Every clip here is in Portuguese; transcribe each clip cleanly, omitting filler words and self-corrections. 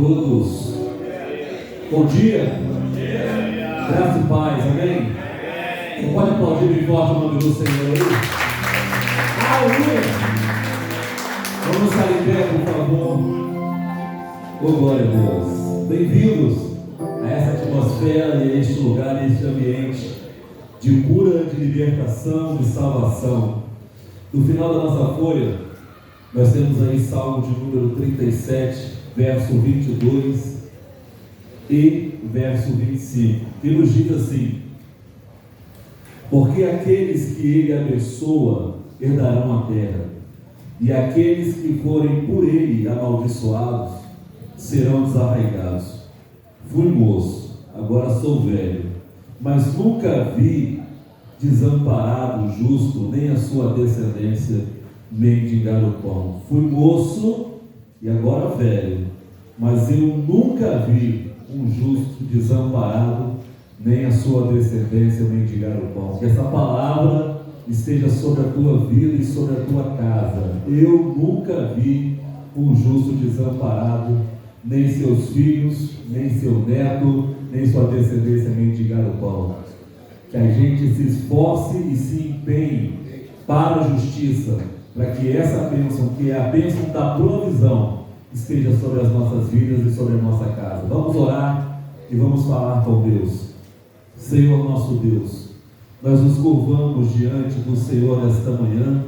todos. Bom dia. Graça e paz, amém? Você pode aplaudir bem forte o nome do Senhor aí? Aleluia! Vamos sair em pé, por favor. Oh, glória a Deus. Bem-vindos a essa atmosfera e a este lugar, a este ambiente de cura, de libertação, de salvação. No final da nossa folha, nós temos aí Salmo de número 37, verso 22 e verso 25, que nos diz assim: porque aqueles que ele abençoa herdarão a terra, e aqueles que forem por ele amaldiçoados serão desarraigados. Fui moço, agora sou velho, mas nunca vi desamparado o justo, nem a sua descendência mendigar o pão. Fui moço e agora velho, mas eu nunca vi um justo desamparado, nem a sua descendência mendigar o pão. Que essa palavra esteja sobre a tua vida e sobre a tua casa. Eu nunca vi um justo desamparado, nem seus filhos, nem seu neto, nem sua descendência mendigar o pão. Que a gente se esforce e se empenhe para a justiça, para que essa bênção, que é a bênção da provisão, esteja sobre as nossas vidas e sobre a nossa casa. Vamos orar e vamos falar com Deus. Senhor nosso Deus, nós nos curvamos diante do Senhor esta manhã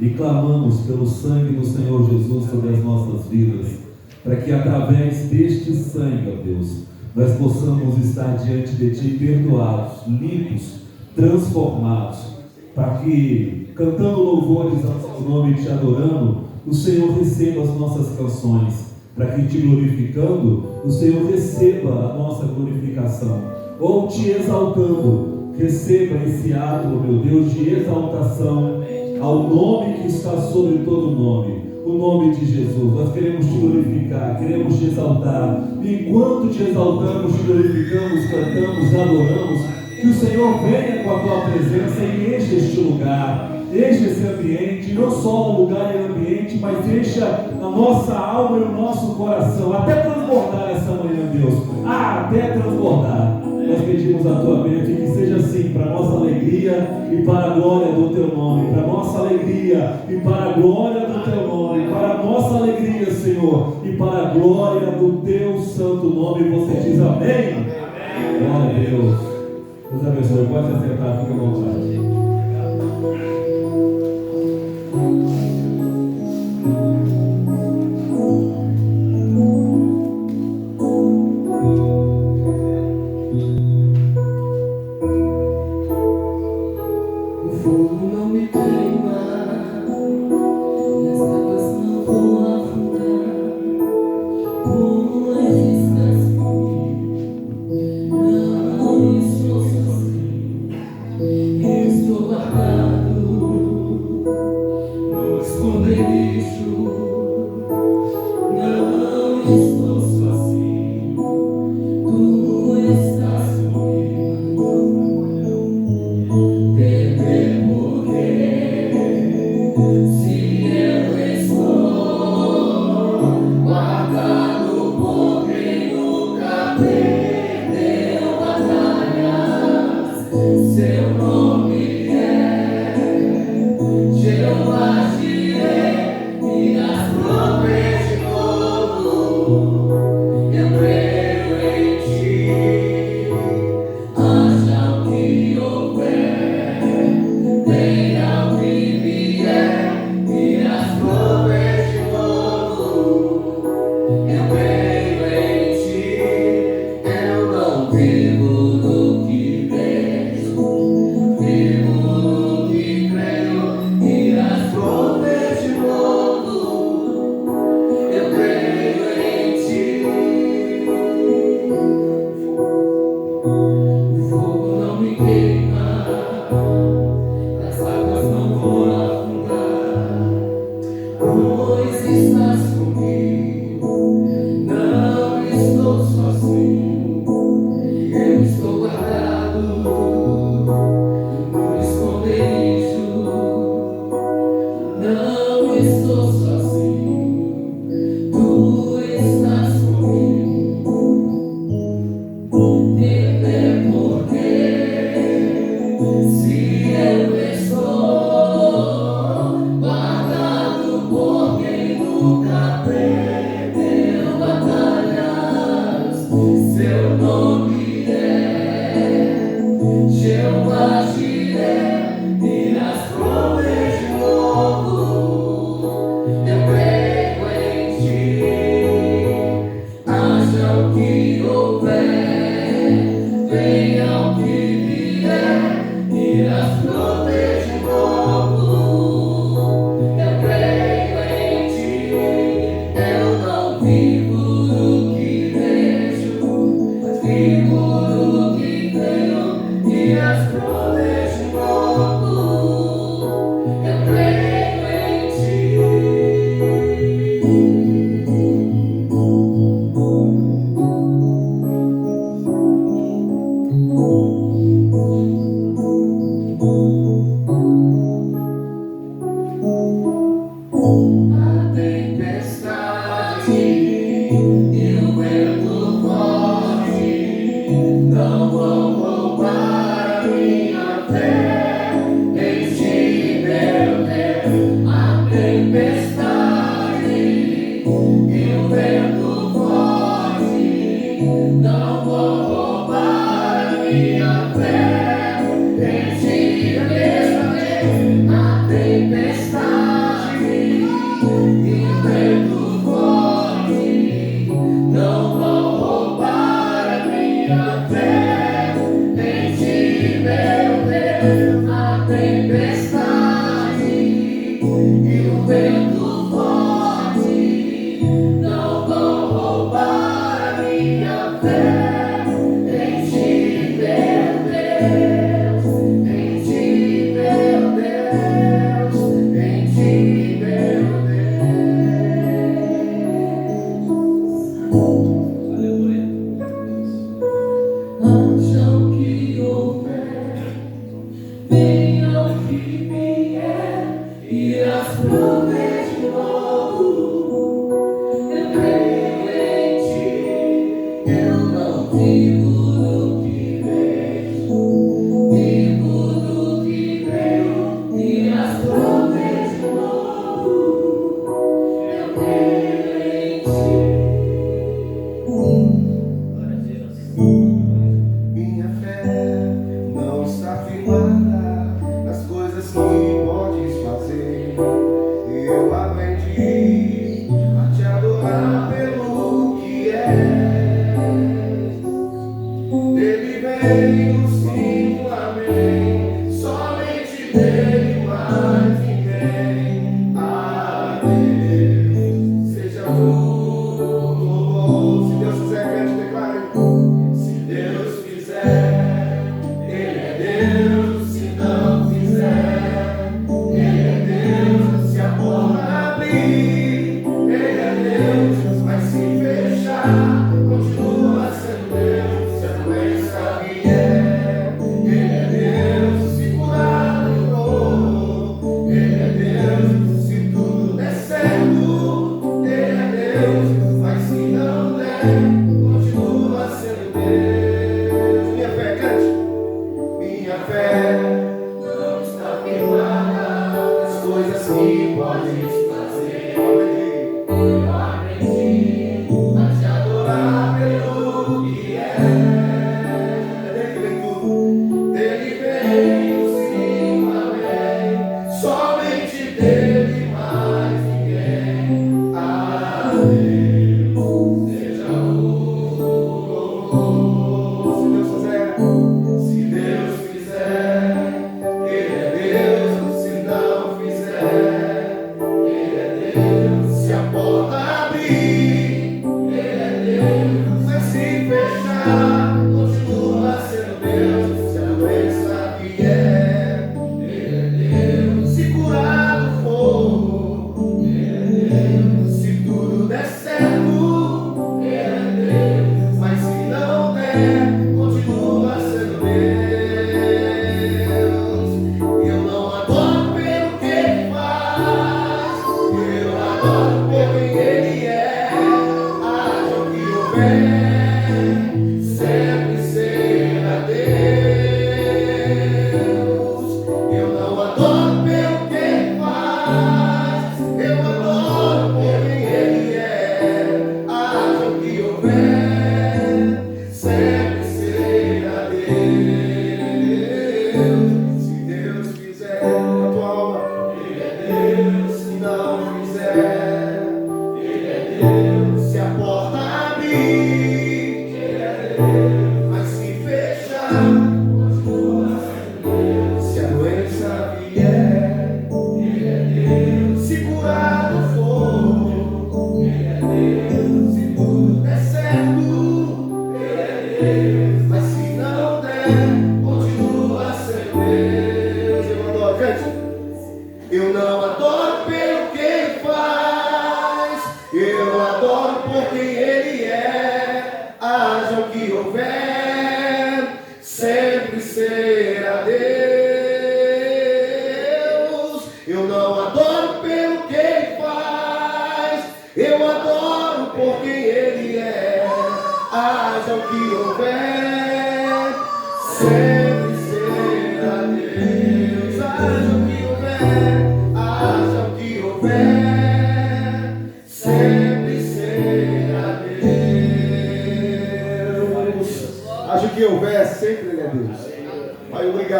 e clamamos pelo sangue do Senhor Jesus sobre as nossas vidas, para que através deste sangue, ó Deus, nós possamos estar diante de Ti perdoados, limpos, transformados, para que, cantando louvores ao Teu nome e Te adorando, o Senhor receba as nossas canções, para que, Te glorificando, o Senhor receba a nossa glorificação, ou Te exaltando, receba esse ato, meu Deus, de exaltação ao nome que está sobre todo nome, o nome de Jesus. Nós queremos Te glorificar, queremos Te exaltar. Enquanto Te exaltamos, Te glorificamos, cantamos, adoramos, que o Senhor venha com a Tua presença e enche este lugar, enche esse ambiente, não só o lugar e o ambiente, mas encha a nossa alma e o nosso coração, até transbordar essa manhã, Deus, até transbordar. Nós pedimos a Tua bênção, que seja assim, para a nossa alegria e para a glória do Teu nome, para a nossa alegria e para a glória do Teu nome, para a nossa alegria, Senhor, e para a glória do Teu santo nome. Você diz amém? Amém. Glória a Deus. Deus abençoe. Pode se sentar, fica à vontade.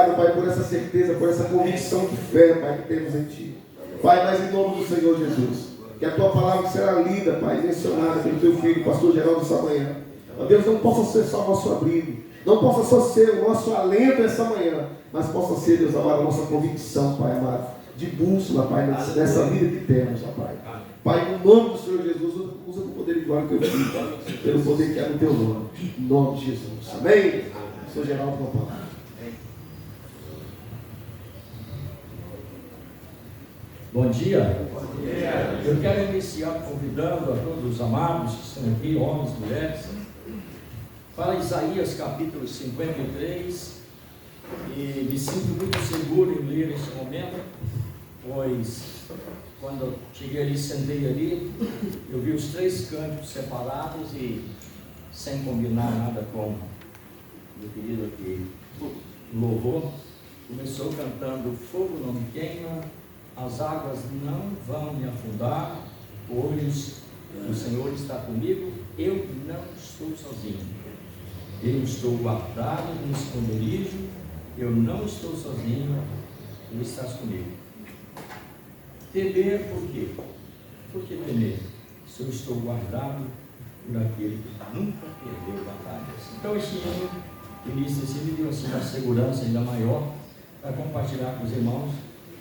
obrigado, Pai, por essa certeza, por essa convicção de fé, Pai, que temos em Ti. Pai, mas em nome do Senhor Jesus, que a Tua palavra será lida, Pai, mencionada pelo Teu Filho, Pastor Geraldo, essa manhã. Ó Deus, não possa ser só nosso abrigo, não possa só ser o nosso alento essa manhã, mas possa ser, Deus amado, a nossa convicção, Pai amado, de bússola, Pai, nessa vida que temos, ó Pai. Pai, no nome do Senhor Jesus, usa o poder e glória que eu fiz, Pai, pelo poder que é no Teu nome, em nome de Jesus. Amém? Pastor Geraldo, com a palavra. Bom dia. Eu quero iniciar convidando a todos os amados que estão aqui, homens e mulheres, para Isaías capítulo 53, e me sinto muito seguro em ler este momento, pois quando eu cheguei ali, sentei ali, eu vi os 3 cânticos separados e sem combinar nada com o meu querido aqui, louvor, começou cantando: fogo não me queima, as águas não vão me afundar, pois o Senhor está comigo, eu não estou sozinho. Eu estou guardado no esconderijo, eu não estou sozinho, tu estás comigo. Temer por quê? Por que temer? Se eu estou guardado por aquele que nunca perdeu batalhas. Então este ano, início desse me deu assim uma segurança ainda maior para compartilhar com os irmãos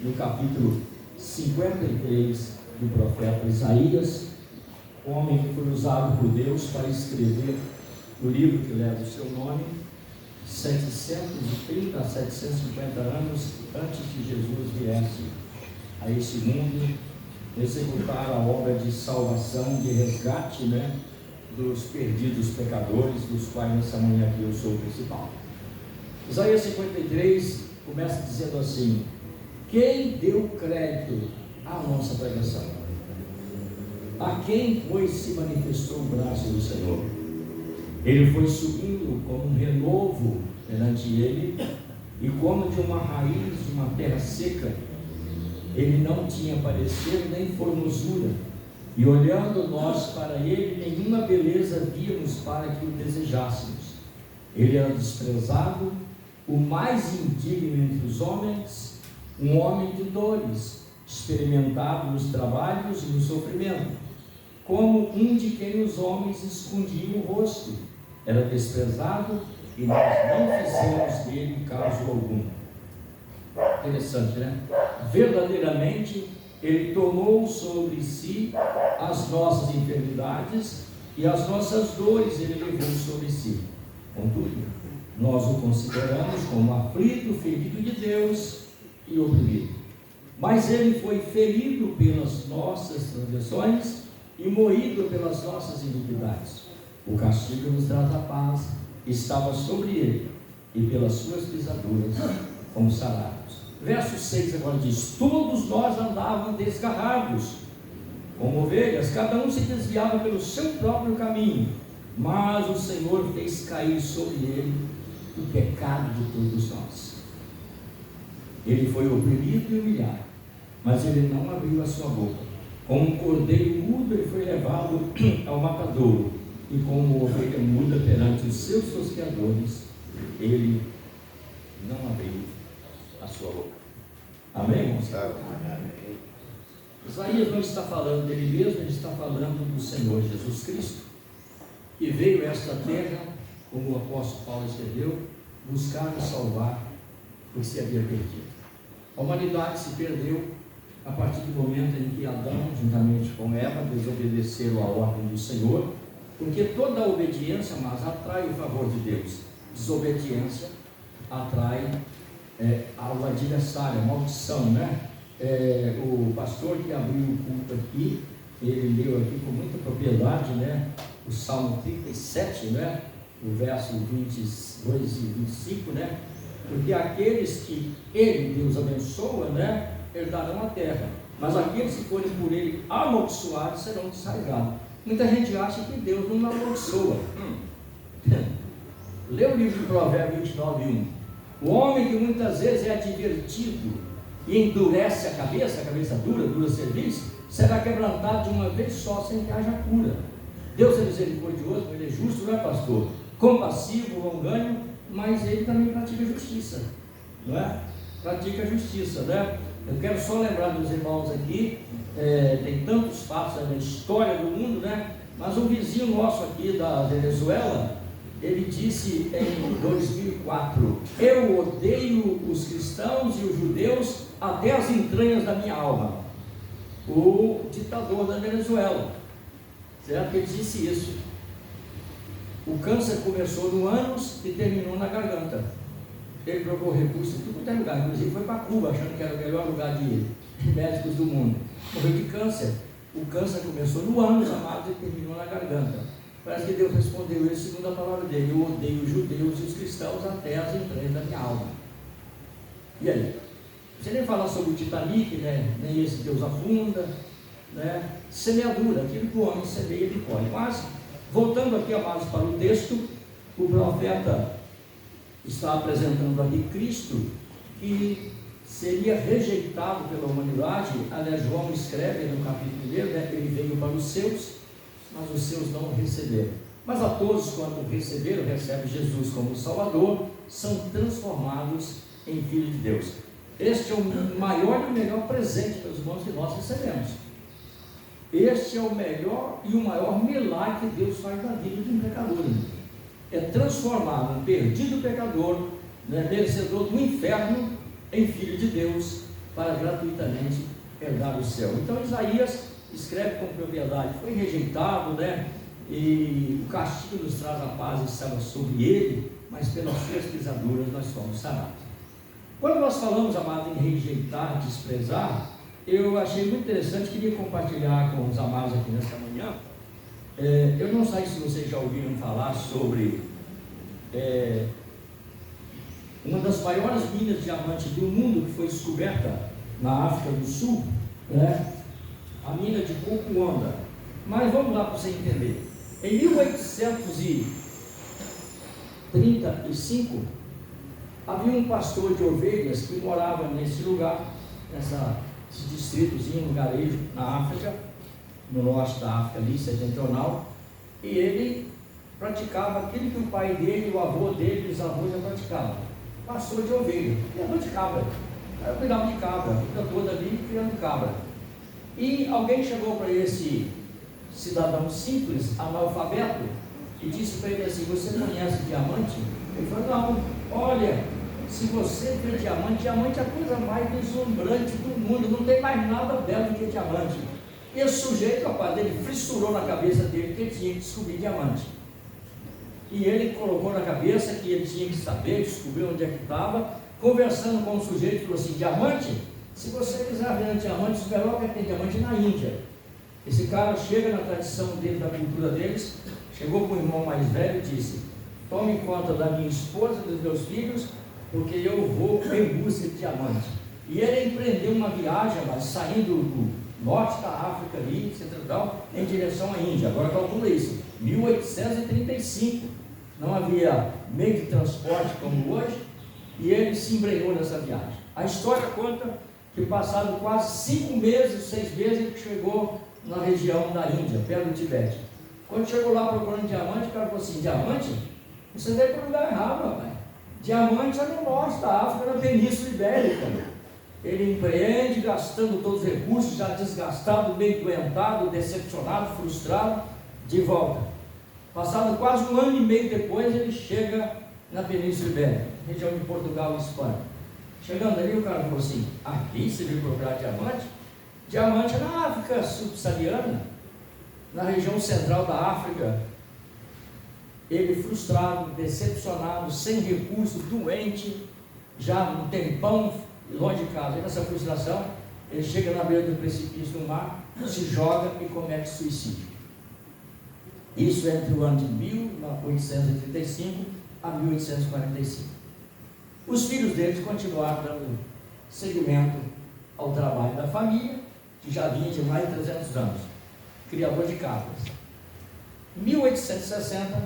no capítulo 53 do profeta Isaías, homem que foi usado por Deus para escrever o livro que leva o seu nome, 730 a 750 anos antes que Jesus viesse a esse mundo executar a obra de salvação, de resgate, dos perdidos pecadores, dos quais nessa manhã aqui eu sou o principal. Isaías 53 começa dizendo assim: quem deu crédito à nossa pregação? A quem, pois, se manifestou o braço do Senhor? Ele foi subindo como um renovo perante ele, e como de uma raiz de uma terra seca. Ele não tinha parecer nem formosura, e olhando nós para ele, nenhuma beleza víamos para que o desejássemos. Ele era desprezado, o mais indigno entre os homens, um homem de dores, experimentado nos trabalhos e no sofrimento, como um de quem os homens escondiam o rosto. Era desprezado e nós não fizemos dele caso algum. Interessante, né? Verdadeiramente, ele tomou sobre si as nossas enfermidades e as nossas dores ele levou sobre si. Contudo, nós o consideramos como aflito, ferido de Deus e oprimido. Mas ele foi ferido pelas nossas transgressões e moído pelas nossas iniquidades. O castigo que nos traz a paz estava sobre ele, e pelas suas pisaduras fomos sarados. Verso 6 agora diz: todos nós andávamos desgarrados como ovelhas, cada um se desviava pelo seu próprio caminho, mas o Senhor fez cair sobre ele o pecado de todos nós. Ele foi oprimido e humilhado, mas ele não abriu a sua boca. Como um cordeiro mudo, ele foi levado ao matadouro, e como ovelha muda perante os seus tosqueadores, ele não abriu a sua boca. Amém, irmãos? Amém. Isaías não está falando dele mesmo, ele está falando do Senhor Jesus Cristo, que veio a esta terra, como o apóstolo Paulo escreveu, buscar e salvar o que se havia perdido. A humanidade se perdeu a partir do momento em que Adão, juntamente com Eva, desobedeceram à ordem do Senhor, porque toda obediência, mas atrai o favor de Deus. Desobediência atrai ao adversário, a maldição, o pastor que abriu o culto aqui, ele leu aqui com muita propriedade, o Salmo 37, o verso 22 e 25, porque aqueles que ele, Deus, abençoa, herdarão a terra, mas aqueles que forem por ele amaldiçoados serão desarraigados. Muita gente acha que Deus não amaldiçoa. Lê o livro de Provérbios 29:1. O homem que muitas vezes é advertido e endurece a cabeça dura cerviz, será quebrantado de uma vez só, sem que haja cura. Deus é misericordioso, ele é justo, não é, pastor? Compassivo, longânimo, mas ele também pratica justiça. não é? Pratica a justiça, né? Eu quero só lembrar dos irmãos aqui, tem tantos fatos na história do mundo, né? Mas um vizinho nosso aqui da Venezuela, ele disse em 2004: eu odeio os cristãos e os judeus até as entranhas da minha alma. O ditador da Venezuela, certo? Ele disse isso. O câncer começou no ânus e terminou na garganta. Ele procurou recurso em tudo quanto é lugar, inclusive foi para Cuba, achando que era o melhor lugar de médicos do mundo. Morreu de câncer. O câncer começou no ânus, amados, e terminou na garganta. Parece que Deus respondeu isso segundo a palavra dele: eu odeio os judeus e os cristãos até as entranhas da minha alma. E aí? Você nem falar sobre o Titanic, né? Nem esse Deus afunda, né? Semeadura, aquilo que o homem semeia, ele colhe. Mas, voltando aqui, amados, para o texto, o profeta está apresentando aqui Cristo, que seria rejeitado pela humanidade. Aliás, João escreve no capítulo 1, né? Ele veio para os seus, mas os seus não o receberam. Mas a todos quanto receberam, recebe Jesus como Salvador, são transformados em filhos de Deus. Este é o maior e o melhor presente, meus irmãos, que nós recebemos. Este é o melhor e o maior milagre que Deus faz na vida de um pecador. É transformar um perdido pecador, né, merecedor do inferno, em filho de Deus, para gratuitamente herdar o céu. Então Isaías escreve com propriedade: foi rejeitado, né? E o castigo nos traz a paz estava sobre ele, mas pelas suas pisaduras nós fomos sarados. Quando nós falamos, amado, em rejeitar, desprezar, eu achei muito interessante, queria compartilhar com os amados aqui nesta manhã. Eu não sei se vocês já ouviram falar sobre uma das maiores minas de diamante do mundo, que foi descoberta na África do Sul, né? A mina de Cocuanda. Mas vamos lá para você entender. Em 1835, havia um pastor de ovelhas que morava nesse lugar, nesse distritozinho, um lugarejo na África, no norte da África ali, setentrional, e ele praticava aquilo que o pai dele, o avô dele, os avós já praticavam: pastor de ovelha, criador de cabra. Eu cuidava de cabra, a vida toda ali criando cabra. E alguém chegou para esse cidadão simples, analfabeto, e disse para ele assim: você conhece diamante? Ele falou: não. Olha, se você vê diamante, diamante é a coisa mais deslumbrante do mundo, não tem mais nada belo do que diamante. E esse sujeito, rapaz, ele fissurou na cabeça dele que ele tinha que descobrir diamante. E ele colocou na cabeça que ele tinha que saber, descobrir onde é que estava. Conversando com o sujeito, falou assim: diamante? Se você quiser ver diamante, o melhor que tem diamante na Índia. Esse cara chega na tradição dele, da cultura deles, chegou com o irmão mais velho e disse: tome conta da minha esposa e dos meus filhos, porque eu vou em busca de diamante. E ele empreendeu uma viagem, mas saindo do norte da África ali, central, em direção à Índia. Agora calcula isso, 1835, não havia meio de transporte como hoje, e ele se embrenhou nessa viagem. A história conta que passado quase 5 meses, 6 meses, ele chegou na região da Índia, perto do Tibete. Quando chegou lá procurando diamante, o cara falou assim: diamante? Você veio para o lugar errado, rapaz. Diamante é no norte da África, na Península Ibérica. Ele empreende, gastando todos os recursos, já desgastado, meio doentado, decepcionado, frustrado, de volta. Passado quase 1 ano e meio depois, ele chega na Península Ibérica, região de Portugal e Espanha. Chegando ali, o cara falou assim: aqui você veio procurar diamante? Diamante é na África subsaariana, na região central da África. Ele frustrado, decepcionado, sem recurso, doente, já um tempão longe de casa. E nessa frustração, ele chega na beira do precipício do mar, se joga e comete suicídio. Isso entre o ano de 1835 a 1845. Os filhos deles continuaram dando seguimento ao trabalho da família, que já vinha de mais de 300 anos, criador de cabras. Em 1860,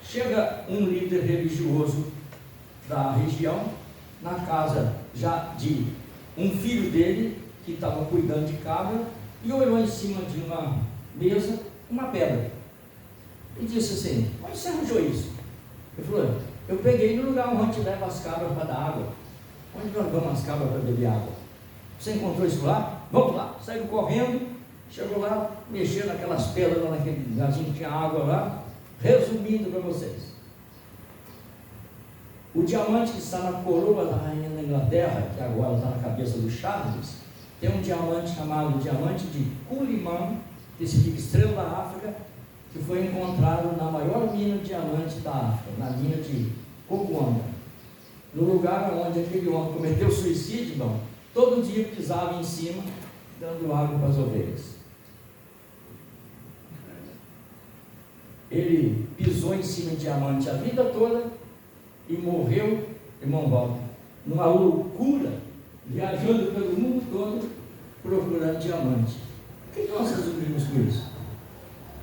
chega um líder religioso da região, na casa já de um filho dele, que estava cuidando de cabra, e olhou em cima de uma mesa uma pedra, e disse assim: onde você arranjou isso? Ele falou: eu peguei no lugar onde leva as cabras para dar água. Onde nós vamos as cabras para beber água? Você encontrou isso lá? Vamos lá. Saiu correndo, chegou lá, mexeu naquelas pedras lá naquele lugarzinho que tinha água lá. Resumindo para vocês, o diamante que está na coroa da rainha da Inglaterra, que agora está na cabeça do Charles, tem um diamante chamado diamante de Cullinan, que significa estrela da África, que foi encontrado na maior mina de diamante da África, na mina de Cocuanga, no lugar onde aquele homem cometeu suicídio. Irmão, todo dia pisava em cima, dando água para as ovelhas. Ele pisou em cima de diamante a vida toda e morreu, irmão Walter, numa loucura, viajando pelo mundo todo, procurando diamante. O que nós resumimos com isso?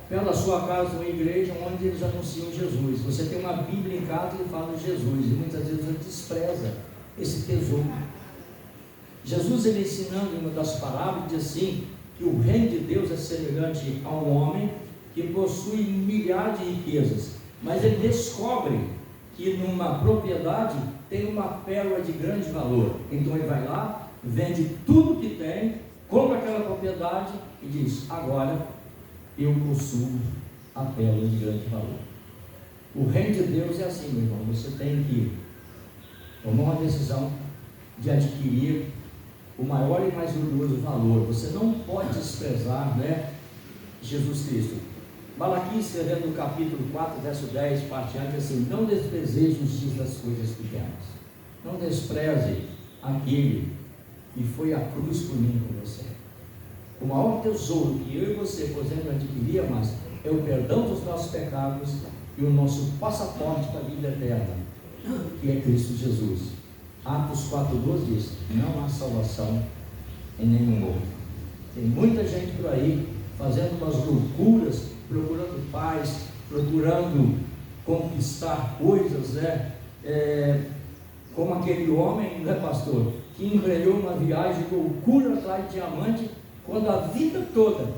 Pela sua casa, uma igreja onde eles anunciam Jesus. Você tem uma Bíblia em casa e fala de Jesus, e muitas vezes você despreza esse tesouro. Jesus, ele ensinando em uma das parábolas, diz assim, que o reino de Deus é semelhante a um homem que possui milhares de riquezas, mas ele descobre que numa propriedade tem uma pérola de grande valor. Então ele vai lá, vende tudo que tem, compra aquela propriedade e diz: agora eu possuo a pérola de grande valor. O reino de Deus é assim, meu irmão. Você tem que tomar uma decisão de adquirir o maior e mais glorioso valor. Você não pode desprezar, Jesus Cristo. Malaquias, escrevendo no capítulo 4, verso 10, parte A, diz assim: não desprezeis os dias das coisas pequenas. Não despreze aquele que foi à cruz por mim e por você. O maior tesouro que eu e você podemos adquirir, mas é o perdão dos nossos pecados e o nosso passaporte para a vida eterna, que é Cristo Jesus. Atos 4,12 diz: não há salvação em nenhum outro. Tem muita gente por aí fazendo umas loucuras, procurando paz, procurando conquistar coisas, como aquele homem, pastor, que embrenhou uma viagem de loucura atrás de diamante, quando a vida toda,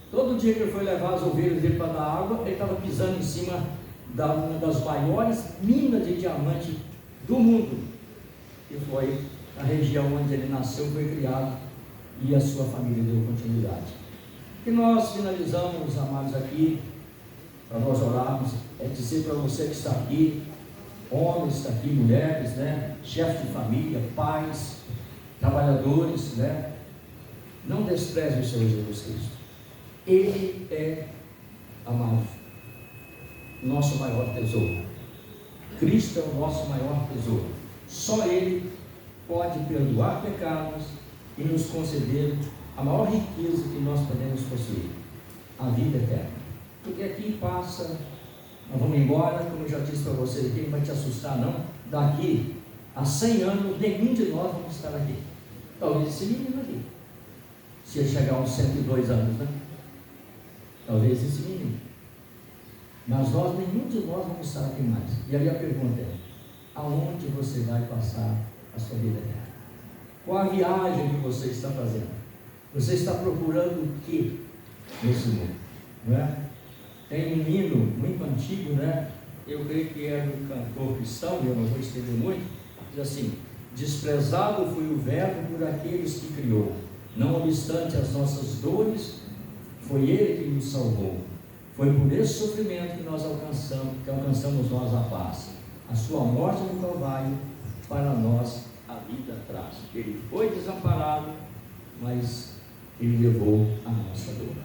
todo dia que ele foi levar as ovelhas dele para dar água, ele estava pisando em cima uma das maiores minas de diamante do mundo, que foi a região onde ele nasceu, foi criado, e a sua família deu continuidade. O que nós finalizamos, amados, aqui, para nós orarmos, é dizer para você que está aqui, homens está aqui, mulheres, chefes de família, pais, trabalhadores, não despreze o Senhor Jesus Cristo. Ele é, amado, nosso maior tesouro. Cristo é o nosso maior tesouro. Só Ele pode perdoar pecados e nos conceder a maior riqueza que nós podemos possuir, a vida eterna. Porque aqui passa, nós vamos embora, como eu já disse para você, aqui não vai te assustar não, daqui a 100 anos, nenhum de nós vamos estar aqui. Talvez esse menino aqui, se ele chegar aos 102 anos, talvez esse menino. Mas nós, nenhum de nós vamos estar aqui mais. E aí a pergunta é: aonde você vai passar a sua vida eterna? Qual a viagem que você está fazendo? Você está procurando o que nesse mundo? Tem um hino muito antigo, eu creio que é do cantor cristão, eu não vou estender muito, diz assim: desprezado foi o verbo por aqueles que criou, não obstante as nossas dores, foi Ele que nos salvou. Foi por esse sofrimento que nós alcançamos nós a paz. A sua morte no Calvário, para nós a vida traz. Ele foi desamparado, mas Ele levou a nossa dor.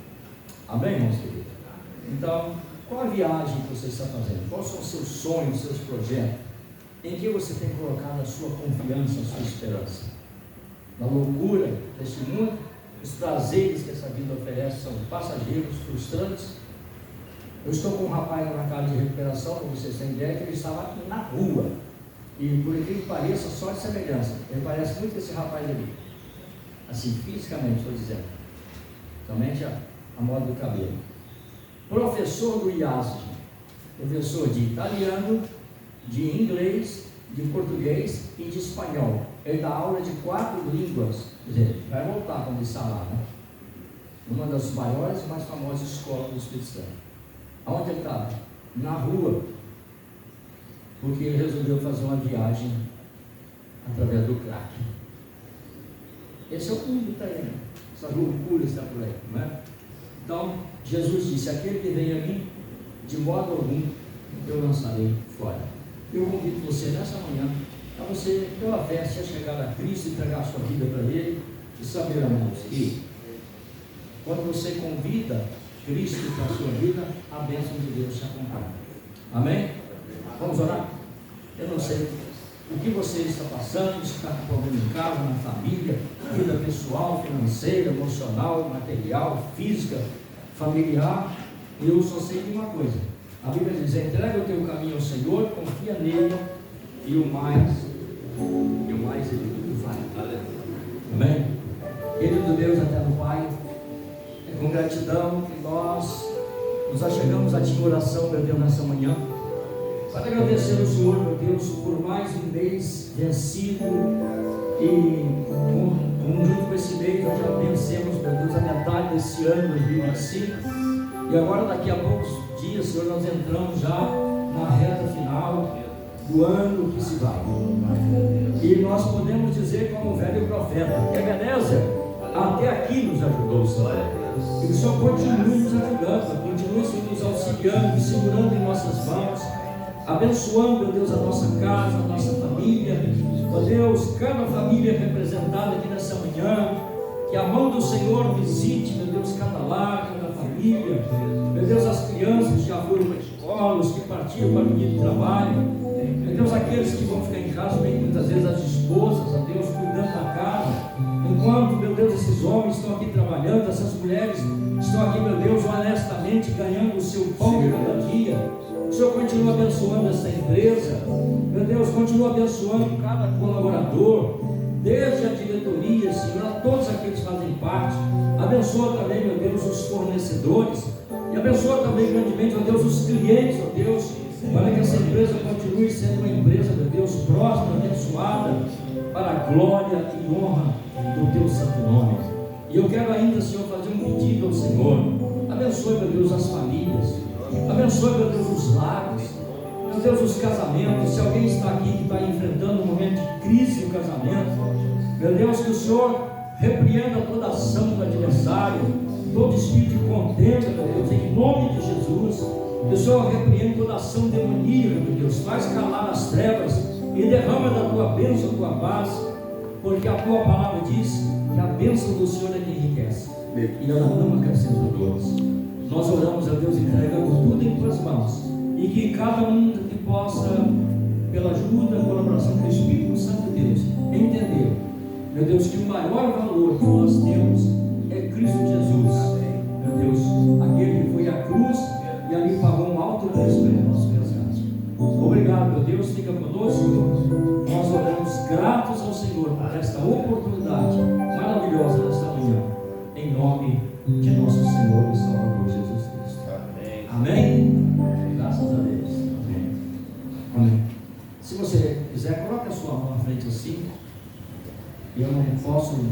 Amém, irmãos queridos? Então, qual a viagem que você está fazendo? Quais são os seus sonhos, os seus projetos? Em que você tem colocado a sua confiança, a sua esperança? Na loucura deste mundo, os prazeres que essa vida oferece são passageiros, frustrantes. Eu estou com um rapaz na casa de recuperação, para vocês terem ideia, que ele estava na rua. E por incrível que pareça, só de semelhança. Ele parece muito com esse rapaz ali. Assim, fisicamente, estou dizendo. Somente a moda do cabelo. Professor do IASG, professor de italiano, de inglês, de português e de espanhol. Ele dá aula de 4 línguas. Quer dizer, vai voltar quando ele está lá, uma das maiores e mais famosas escolas do Espírito Santo. Aonde ele estava? Na rua. Porque ele resolveu fazer uma viagem através do crack. Esse é o mundo que está aí, essa loucura está por aí, não é? Então, Jesus disse: aquele que vem a mim, de modo algum eu lançarei fora. Eu convido você nessa manhã a você, pela fé, se chegar a Cristo, entregar a sua vida para Ele e saber, irmãos, que quando você convida Cristo para a sua vida, a bênção de Deus te acompanha. Amém? Vamos orar? Eu não sei o que você está passando, se está com problema em casa, na família, vida pessoal, financeira, emocional, material, física, familiar. Eu só sei de uma coisa: a Bíblia diz: entrega o teu caminho ao Senhor, confia nele, e o mais ele tudo vai. Amém? Querido Deus, eterno Pai, é com gratidão que nós nos achegamos a Ti em oração, meu Deus, nessa manhã, para agradecer ao Senhor, meu Deus, por mais um mês vencido, e junto com esse mês nós já vencemos, meu Deus, a metade desse ano 2025, e agora daqui a poucos dias, Senhor, nós entramos já na reta final do ano que se vai, e nós podemos dizer como o velho profeta, que Ebenezer até aqui nos ajudou, Senhor, e o Senhor continue nos ajudando, continue nos auxiliando, segurando em nossas mãos, abençoando, meu Deus, a nossa casa, a nossa família, ó Deus, cada família representada aqui nessa manhã, que a mão do Senhor visite, meu Deus, cada lar, cada família, meu Deus, as crianças que já foram para a escola, os que partiram para o dia de trabalho, meu Deus, aqueles que vão ficar em casa, bem, muitas vezes as esposas, ó Deus, cuidando da casa, enquanto, meu Deus, esses homens estão aqui trabalhando, essas mulheres estão aqui, meu Deus, honestamente ganhando o seu pão de cada dia. O Senhor continua abençoando essa empresa, meu Deus, continua abençoando cada colaborador, desde a diretoria, Senhor, a todos aqueles que fazem parte. Abençoa também, meu Deus, os fornecedores, e abençoa também grandemente, ó Deus, os clientes, ó Deus, para que essa empresa continue sendo uma empresa, meu Deus, próspera, abençoada, para a glória e honra do Teu santo nome. E eu quero ainda, Senhor, fazer um pedido ao Senhor: abençoe, meu Deus, as famílias, abençoe, meu Deus, os lares, meu Deus, os casamentos. Se alguém está aqui que está enfrentando um momento de crise no casamento, meu Deus, que o Senhor repreenda toda ação do adversário, todo espírito de contenda, meu Deus, em nome de Jesus. Que o Senhor repreenda toda ação demoníaca, meu Deus, faz calar as trevas e derrama da Tua bênção, a Tua paz, porque a Tua palavra diz que a bênção do Senhor é que enriquece, e ela não acrescenta dores. Nós oramos a Deus, entregando tudo em Tuas mãos, e que cada um que possa, pela ajuda, colaboração do Espírito Santo de Deus, entender, meu Deus, que o maior valor que nós temos é Cristo Jesus, meu Deus, aquele que foi à cruz e ali pagou um alto preço pelo nosso pecados. Obrigado, meu Deus, fica conosco. Nós oramos gratos ao Senhor por esta oportunidade maravilhosa desta manhã, em nome de nosso Senhor e Salvador Jesus Cristo. Amém? Graças a Deus. Amém. Amém. Se você quiser, coloque a sua mão na frente assim. Eu não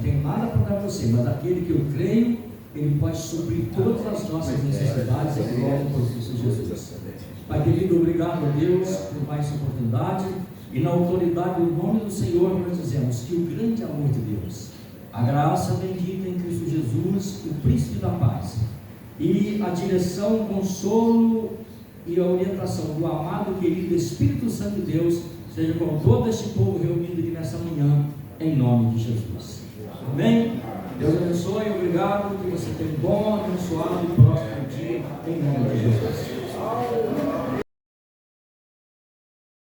tenho nada para dar a você, mas aquele que eu creio, Ele pode suprir todas as nossas necessidades em glória por Cristo Jesus. Pai querido, obrigado a Deus por mais essa oportunidade, e na autoridade do nome do Senhor nós dizemos que o grande amor de Deus, a graça bendita em Cristo Jesus, o príncipe da paz, e a direção, o consolo e a orientação do amado querido Espírito Santo de Deus seja com todo este povo reunido aqui nessa manhã, em nome de Jesus. Amém? Deus abençoe, obrigado, que você tenha um bom, abençoado e próximo dia, em nome de Jesus.